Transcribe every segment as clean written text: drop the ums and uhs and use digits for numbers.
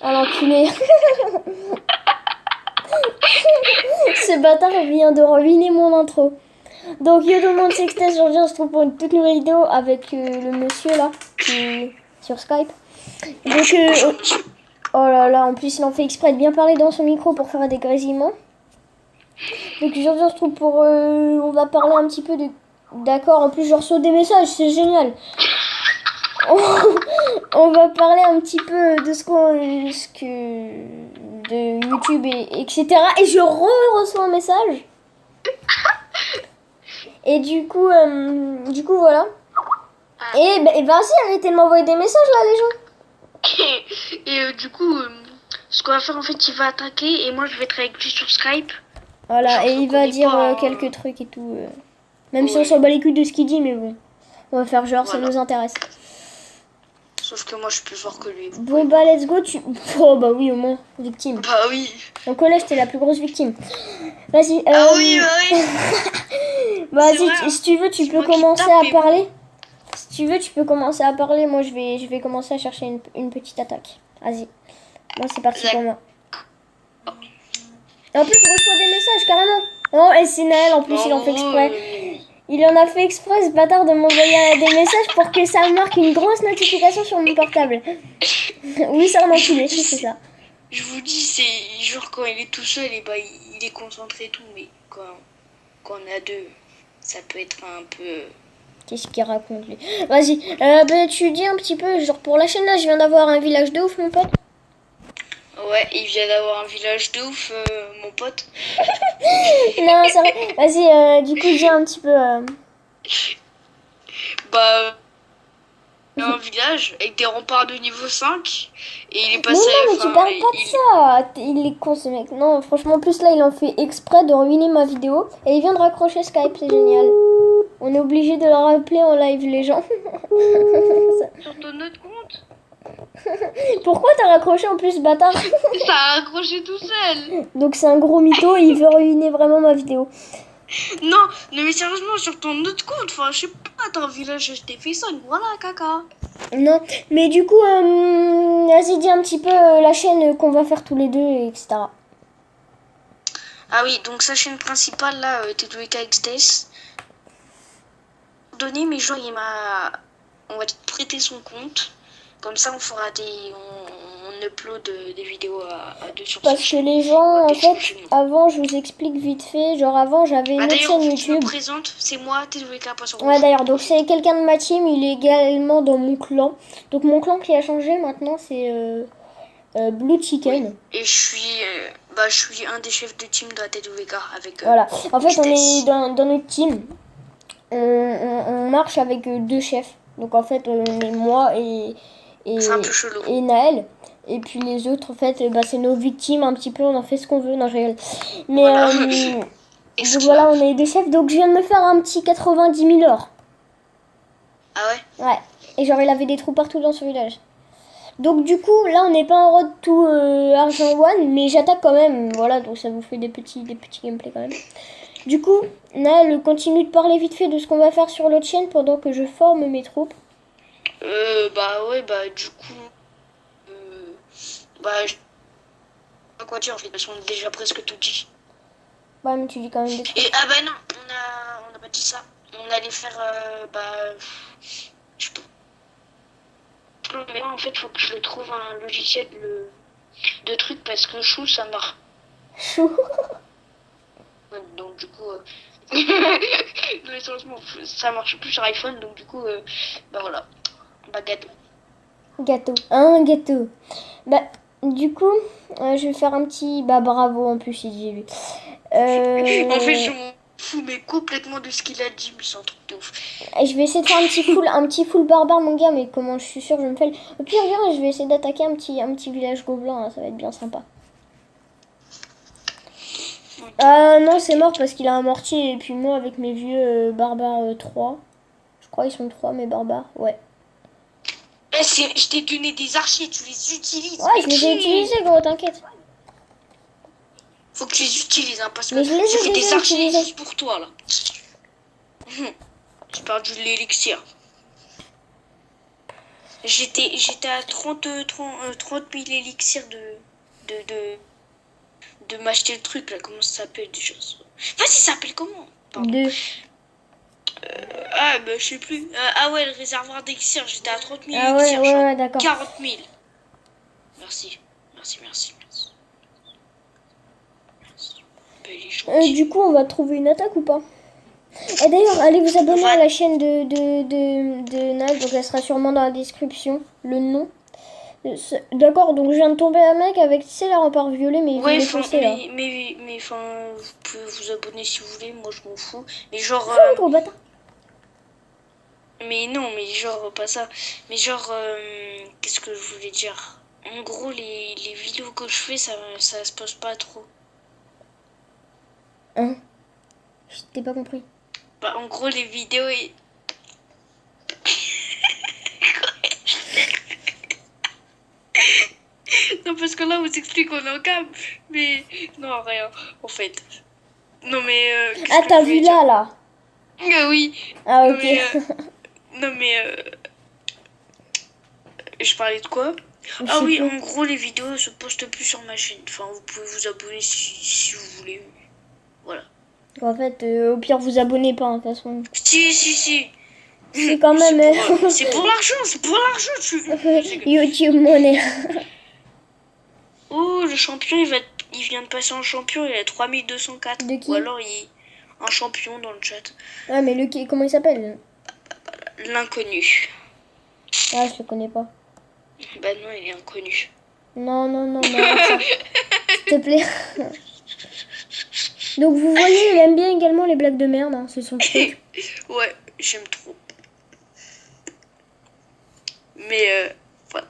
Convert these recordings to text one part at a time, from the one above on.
Ah l'enculé. Ce bâtard vient de ruiner mon intro. Donc yo tout le monde, c'est que aujourd'hui on se trouve pour une toute nouvelle vidéo avec le monsieur là qui sur Skype. Donc oh là là, en plus il en fait exprès de bien parler dans son micro pour faire des grésillements. Donc aujourd'hui on se trouve pour on va parler un petit peu de d'accord, en plus je reçois des messages, c'est génial. On va parler un petit peu de de YouTube et etc. Et je reçois un message. Et du coup voilà. Et vas-y, arrêtez de m'envoyer des messages là les gens. Et du coup, ce qu'on va faire en fait, il va attaquer et moi je vais être avec lui sur Skype. Voilà, Genre, et il va dire pas, quelques trucs et tout. Même si on s'en bat les couilles de ce qu'il dit, mais bon. On va faire genre, Voilà. ça nous intéresse. Sauf que moi je suis plus fort que lui. Bon bah let's go, Oh bah oui, au moins, victime. Bah oui. Au collège, t'es la plus grosse victime. Vas-y. Ah oui, bah oui. Vas-y, si tu veux, tu peux commencer à parler. Si tu veux, tu peux commencer à parler. Moi, je vais commencer à chercher une petite attaque. Vas-y. Moi, c'est parti pour moi. Et en plus, je reçois des messages, carrément. Oh, et c'est Naël, en plus, il en fait exprès. Il en a fait exprès, ce bâtard, de m'envoyer des messages pour que ça marque une grosse notification sur mon portable. Oui, ça, un enculé, c'est ça. Je vous dis, c'est genre quand il est tout seul, et bah il est concentré et tout, mais quand on est à deux, ça peut être un peu... Qu'est-ce qu'il raconte, lui? Vas-y, tu dis un petit peu, genre pour la chaîne, là, je viens d'avoir un village de ouf, mon pote. Ouais, il vient d'avoir un village de ouf, mon pote. Non, c'est vrai. Vas-y, du coup, dis un petit peu... Bah... un village avec des remparts de niveau 5 et il est passé mais tu parles pas de ça. Il est con ce mec. Non, franchement, en plus là il en fait exprès de ruiner ma vidéo et il vient de raccrocher Skype, c'est génial. On est obligé de le rappeler en live les gens. Sur ton autre compte. Pourquoi t'as raccroché en plus, bâtard? Ça a raccroché tout seul. Donc c'est un gros mytho et il veut ruiner vraiment ma vidéo. Non, mais sérieusement, sur ton autre compte, enfin, je sais pas, t'as un village HTF5, voilà, caca. Non, mais du coup, vas-y, dis un petit peu la chaîne qu'on va faire tous les deux, etc. Ah oui, donc sa chaîne principale, là, TWKXTS. Donné, mais genre, on va te prêter son compte. Comme ça, on fera on upload des vidéos à deux sur Parce que les gens, en fait, avant, je vous explique vite fait, genre avant, j'avais une autre chaîne YouTube. Je me présente, c'est moi, TWK. Ouais, d'ailleurs, donc c'est quelqu'un de ma team, il est également dans mon clan. Donc mon clan qui a changé maintenant, c'est Blue Chicken. Oui. Et je suis un des chefs de team de la TWK avec... voilà, en fait, on est dans notre team. On marche avec deux chefs. Donc en fait, on est moi et Naël. Et puis les autres, en fait, c'est nos victimes un petit peu, on en fait ce qu'on veut. Non, je rigole. Mais voilà. donc voilà, on est deux chefs. Donc je viens de me faire un petit 90 000 or. Ah ouais? Ouais. Et genre, il avait des trous partout dans ce village. Donc du coup, là, on n'est pas en road to Argent One, mais j'attaque quand même. Voilà, donc ça vous fait des petits gameplays quand même. Du coup, Naël continue de parler vite fait de ce qu'on va faire sur l'autre chaîne pendant que je forme mes troupes. Bah ouais, bah du coup... je sais pas quoi dire en fait, parce qu'on a déjà presque tout dit. Ouais, mais tu dis quand même des trucs. Et ah bah non, on a pas dit ça. On allait faire, je peux... Mais en fait, faut que je trouve un logiciel de trucs parce que chou, ça marche. Chou. Donc du coup, mais sérieusement, ça marche plus sur iPhone, donc du coup, bah voilà, bah gâteau. Gâteau, un gâteau. Bah du coup, je vais faire un petit, bravo en plus il dit lui. En fait, je m'en fous mais complètement de ce qu'il a dit, mais c'est un truc de ouf. Je vais essayer de faire un petit full barbare mon gars, mais comment je suis sûr je me fais. Au pire, viens, je vais essayer d'attaquer un petit village gobelin, hein, ça va être bien sympa. Non, c'est mort parce qu'il a un mortier et puis moi avec mes vieux barbares 3. Je crois ils sont 3 mes barbares, ouais. Je t'ai donné des archers, tu les utilises. Ouais, je les ai utilisés gros, t'inquiète. Faut que tu les utilises, hein, parce que mais je fais des archers juste pour toi là. Tu perds de l'élixir. J'étais à 30 000 élixirs de m'acheter le truc là. Comment ça s'appelle déjà ça? Vas-y, ça s'appelle comment? Pardon. Ah, bah je sais plus. Ah ouais, le réservoir d'élixir. J'étais à 30 000 Ah ouais, élixirs. ouais, d'accord. 40 000. Merci. Ben, il est gentil. Du coup, on va trouver une attaque ou pas? Et d'ailleurs, allez vous abonner à la chaîne de Naël, donc elle sera sûrement dans la description, le nom. D'accord, donc je viens de tomber un mec avec, tu sais, la rempart violet, mais il Ouais, veut défoncer là. mais enfin, vous pouvez vous abonner si vous voulez, moi je m'en fous. Mais genre... Oh, gros bâtard. Mais non, mais genre, pas ça. Mais genre, qu'est-ce que je voulais dire? En gros, les vidéos que je fais, ça se pose pas trop. Hein? Je t'ai pas compris. Bah, en gros, les vidéos... Non, parce que là, on vous explique qu'on est en cam. Mais non, rien, en fait. Non, mais... Ah, t'as vu là? Oui. Ah, Non, ok. mais, je parlais de quoi? Ah oui, en gros, les vidéos se postent plus sur ma chaîne. Enfin, vous pouvez vous abonner si vous voulez. Voilà. En fait, au pire, vous abonnez pas, hein, de toute façon. Si. C'est quand même... C'est pour l'argent, YouTube money. Oh, le champion, il vient de passer en champion, il a 3204. De qui? Ou alors, un champion dans le chat. Ah, mais comment il s'appelle? L'inconnu. Ah, je le connais pas. Bah non, il est inconnu. Non, mais arrête ça. S'il te plaît. Donc vous voyez, il aime bien également les blagues de merde, hein, c'est son truc. Ouais, j'aime trop. Mais voilà.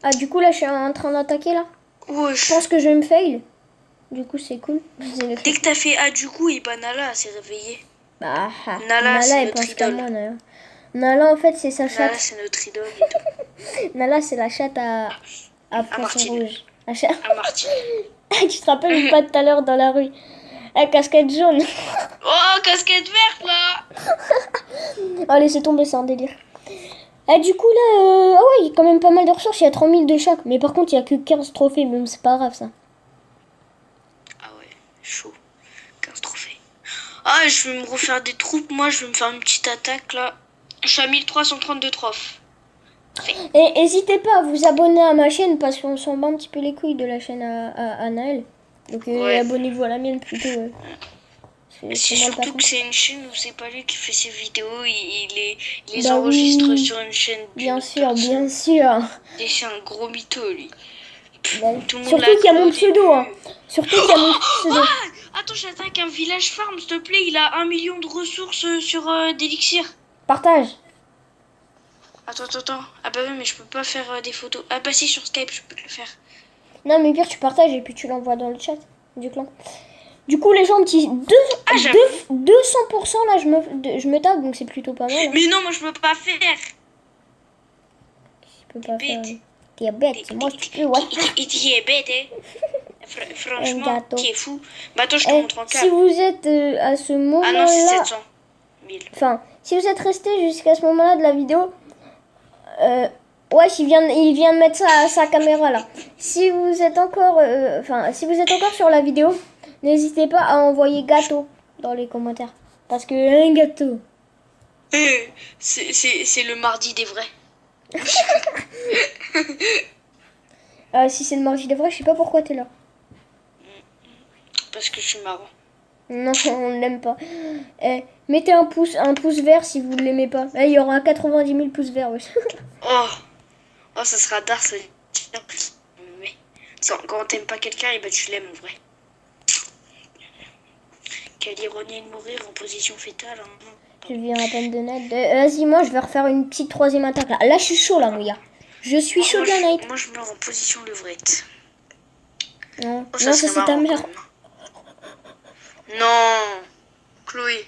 Ah, du coup là je suis en train d'attaquer là. Ouais, Je pense que je vais me fail. Du coup c'est cool. Dès que t'as fait A du coup, et bah Nala s'est réveillée. Bah, Nala, c'est elle notre pense qu'à idole. moi d'ailleurs. Nala en fait c'est sa chatte. Nala, c'est notre idole et tout. Nala c'est la chatte à poisson Martine. rouge. À Martine. Tu te rappelles ou pas tout à l'heure dans la rue? La casquette jaune. Oh, casquette verte là. Oh, laissez tomber, c'est un délire. Et du coup là, ah ouais, il y a quand même pas mal de ressources, il y a 30 000 de chaque. Mais par contre, il y a que 15 trophées, mais c'est pas grave ça. Ah ouais, chaud. 15 trophées. Ah, je vais me refaire des troupes. Moi, je vais me faire une petite attaque là. Je suis à 1332 trophées. Et n'hésitez pas à vous abonner à ma chaîne parce qu'on s'en bat un petit peu les couilles de la chaîne à Naël. Donc Ouais. abonnez-vous à la mienne plutôt. C'est moi le surtout patron. que c'est une chaîne où c'est pas lui qui fait ses vidéos, il les Bah enregistre oui. sur une chaîne. Bien sûr, bien sûr. Et c'est un gros mytho lui. Bah, Tout le monde surtout l'a qu'il y a cru mon au pseudo. début. Hein. Surtout qu'il y a mon pseudo. Attends, j'attaque un village farm, s'il te plaît. Il a 1 million de ressources sur d'élixir. Partage. Attends. Ah bah oui, mais je peux pas faire des photos. Ah bah si, sur Skype, je peux le faire. Non mais pire tu partages et puis tu l'envoies dans le chat du clan. Du coup les gens petit 200% là je me tape donc c'est plutôt pas mal. Hein. Mais non, moi je peux pas faire. Je peux pas faire. Bête. T'es bête, moi tu peux ouais. Il est bête, hein. Franchement, qui est fou. Bah attends, je te montre en cas. Si vous êtes à ce moment-là... Ah non, c'est 700 000. Enfin, si vous êtes resté jusqu'à ce moment-là de la vidéo... ouais, il vient de mettre sa caméra là. Si vous êtes encore... si vous êtes encore sur la vidéo, n'hésitez pas à envoyer gâteau dans les commentaires. Parce que un gâteau... C'est le mardi des vrais. Si c'est le mardi des vrais, je sais pas pourquoi t'es là. Parce que je suis marrant. Non, on ne l'aime pas. Mettez un pouce vert si vous ne l'aimez pas. Il y aura 90 000 pouces verts. Ouais. Oh, ça sera tard, ça. Mais quand t'aimes pas quelqu'un, et bah tu l'aimes en vrai. Quelle ironie de mourir en position fétale. Hein. Je viens à peine de naître. Vas-y, moi je vais refaire une petite troisième attaque là. Là je suis chaud là, mon gars. Je suis chaud de la night. Moi je meurs en position levrette. Non, ça c'est ta mère. Non, Chloé.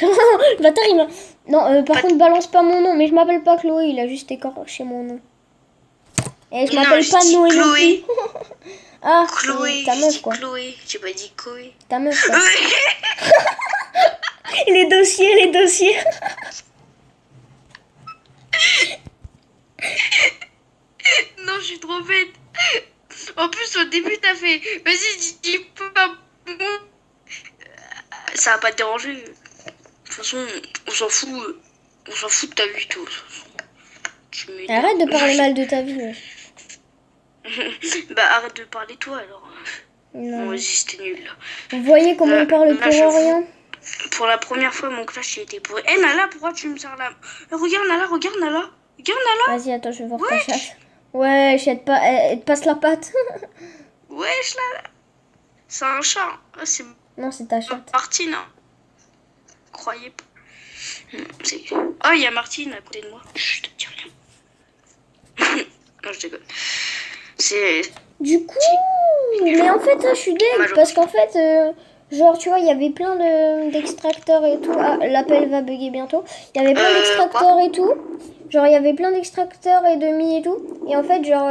Le bâtard il m'a... Non, par contre balance pas mon nom, mais je m'appelle pas Chloé, il a juste écorché mon nom. Et je m'appelle pas Noé non plus. Ah, Chloé, ta meuf quoi. Chloé, j'ai pas dit Chloé. Ta meuf quoi. Les dossiers. trop bête. En plus, au début, t'as fait, vas-y, dis pas. Ça va pas te déranger. De toute façon, on s'en fout. On s'en fout de ta vie, tout. Tu m'énerves. Arrête de parler mal de ta vie. Ouais. Bah, arrête de parler toi, alors. Non. Bon, vas-y, c'était nul, là. Vous voyez comment on parle là, pour j'avoue. rien? Pour la première fois, mon clash, il était pourri. Eh, Nala, pourquoi tu me sers la... Regarde, Nala, regarde, Nala. Regarde, Nala. Vas-y, attends, je vais voir ta chatte. Ouais, elle te passe la patte. Wesh, Nala. C'est un chat. Ah, c'est Non, c'est ta chatte. Martine. Hein. Croyez pas. Oh, il y a Martine à côté de moi. Chut, dis rien. Non, je déconne. C'est... Du coup, mais en fait, je suis deg parce qu'en fait, genre, tu vois, il y avait plein d'extracteurs et tout. Ah, l'appel va bugger bientôt. Il y avait plein d'extracteurs et tout. Genre, il y avait plein d'extracteurs et de mi et tout. Et en fait, genre,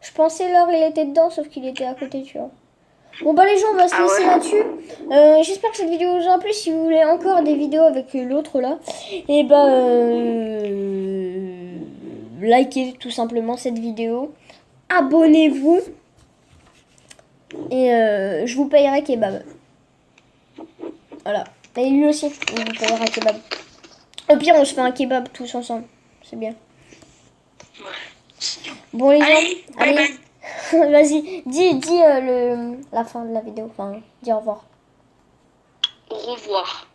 je pensais l'or, il était dedans, sauf qu'il était à côté, tu vois. Bon, bah, les gens, on va se laisser là-dessus. J'espère que cette vidéo vous aura plu. Si vous voulez encore des vidéos avec l'autre là, et bah, likez tout simplement cette vidéo. Abonnez-vous et je vous payerai kebab. Voilà. Et lui aussi, il vous payera kebab. Au pire, on se fait un kebab tous ensemble. C'est bien. Bon les gens, allez. Vas-y, dis la fin de la vidéo. Enfin, dis au revoir. Au revoir.